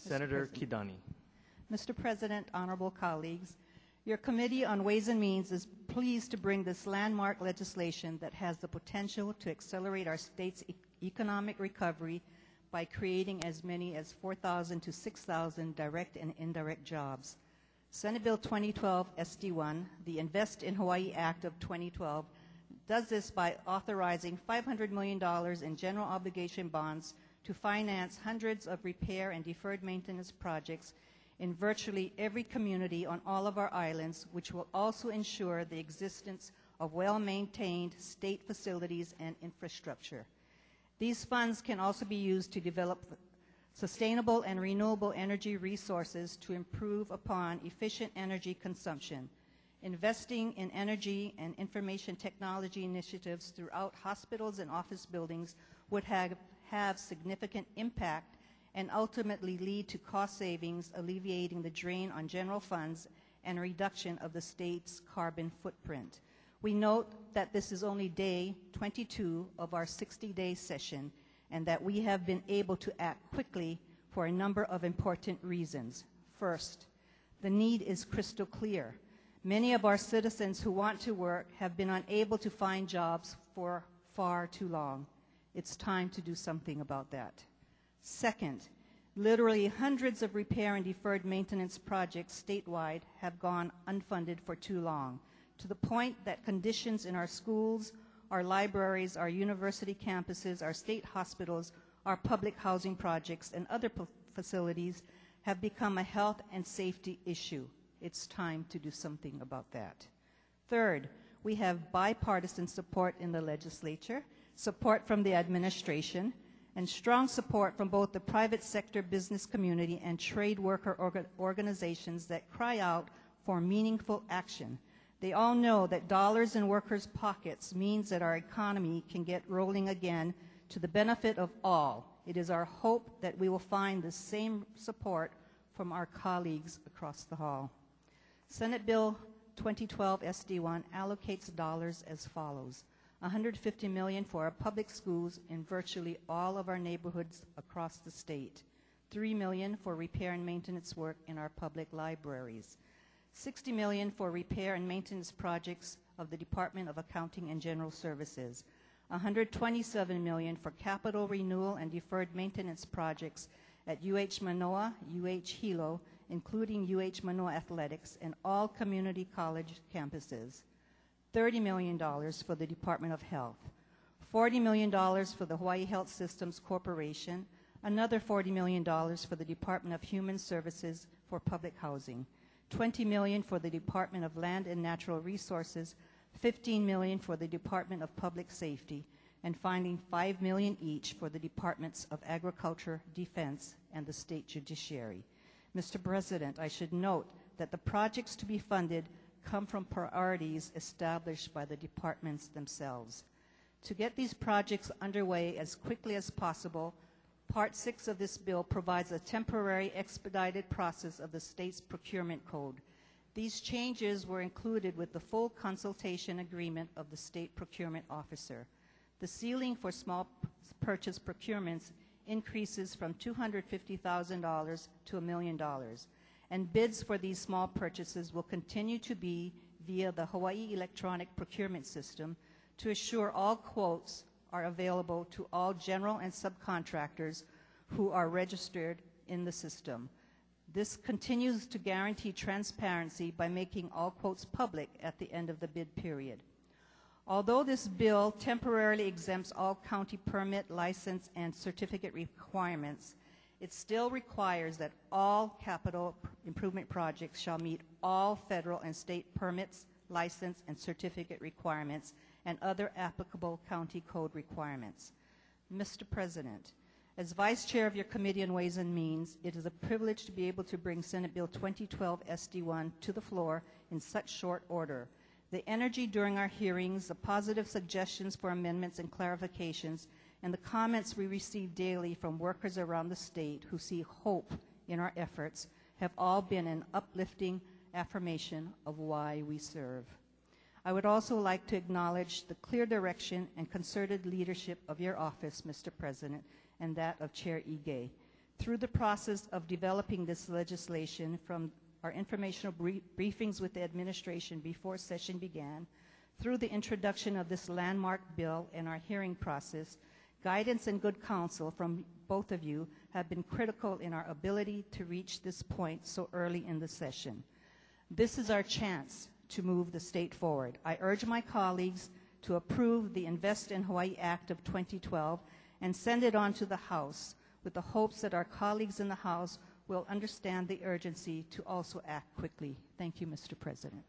Senator Kidani. Mr. President, honorable colleagues, your Committee on Ways and Means is pleased to bring this landmark legislation that has the potential to accelerate our state's economic recovery by creating as many as 4,000 to 6,000 direct and indirect jobs. Senate Bill 2012 SD1, the Invest in Hawaii Act of 2012, does this by authorizing $500 million in general obligation bonds to finance hundreds of repair and deferred maintenance projects in virtually every community on all of our islands, which will also ensure the existence of well-maintained state facilities and infrastructure. These funds can also be used to develop sustainable and renewable energy resources to improve upon efficient energy consumption. Investing in energy and information technology initiatives throughout hospitals and office buildings would have significant impact and ultimately lead to cost savings, alleviating the drain on general funds and reduction of the state's carbon footprint. We note that this is only day 22 of our 60-day session and that we have been able to act quickly for a number of important reasons. First, the need is crystal clear. Many of our citizens who want to work have been unable to find jobs for far too long. It's time to do something about that. Second, literally hundreds of repair and deferred maintenance projects statewide have gone unfunded for too long, to the point that conditions in our schools, our libraries, our university campuses, our state hospitals, our public housing projects, and other facilities have become a health and safety issue. It's time to do something about that. Third, we have bipartisan support in the legislature, support from the administration, and strong support from both the private sector business community and trade worker organizations that cry out for meaningful action. They all know that dollars in workers' pockets means that our economy can get rolling again to the benefit of all. It is our hope that we will find the same support from our colleagues across the hall. Senate Bill 2012 SD1 allocates dollars as follows: $150 million for our public schools in virtually all of our neighborhoods across the state, $3 million for repair and maintenance work in our public libraries, $60 million for repair and maintenance projects of the Department of Accounting and General Services, $127 million for capital renewal and deferred maintenance projects at UH Manoa, UH Hilo, including UH Manoa Athletics, and all community college campuses, $30 million for the Department of Health, $40 million for the Hawaii Health Systems Corporation, another $40 million for the Department of Human Services for public housing, $20 million for the Department of Land and Natural Resources, $15 million for the Department of Public Safety, and finally $5 million each for the Departments of Agriculture, Defense, and the State Judiciary. Mr. President, I should note that the projects to be funded come from priorities established by the departments themselves. To get these projects underway as quickly as possible, Part 6 of this bill provides a temporary expedited process of the state's procurement code. These changes were included with the full consultation agreement of the state procurement officer. The ceiling for small purchase procurements increases from $250,000 to $1 million, and bids for these small purchases will continue to be via the Hawaii Electronic Procurement System to assure all quotes are available to all general and subcontractors who are registered in the system. This continues to guarantee transparency by making all quotes public at the end of the bid period. Although this bill temporarily exempts all county permit, license, and certificate requirements, it still requires that all capital improvement projects shall meet all federal and state permits, license, and certificate requirements and other applicable county code requirements. Mr. President, as Vice Chair of your Committee on Ways and Means, it is a privilege to be able to bring Senate Bill 2012 SD1 to the floor in such short order. The energy during our hearings, the positive suggestions for amendments and clarifications, and the comments we receive daily from workers around the state who see hope in our efforts have all been an uplifting affirmation of why we serve. I would also like to acknowledge the clear direction and concerted leadership of your office, Mr. President, and that of Chair Ige. Through the process of developing this legislation, from our informational briefings with the administration before session began, through the introduction of this landmark bill and our hearing process, guidance and good counsel from both of you have been critical in our ability to reach this point so early in the session. This is our chance to move the state forward. I urge my colleagues to approve the Invest in Hawaii Act of 2012 and send it on to the House with the hopes that our colleagues in the House will understand the urgency to also act quickly. Thank you, Mr. President.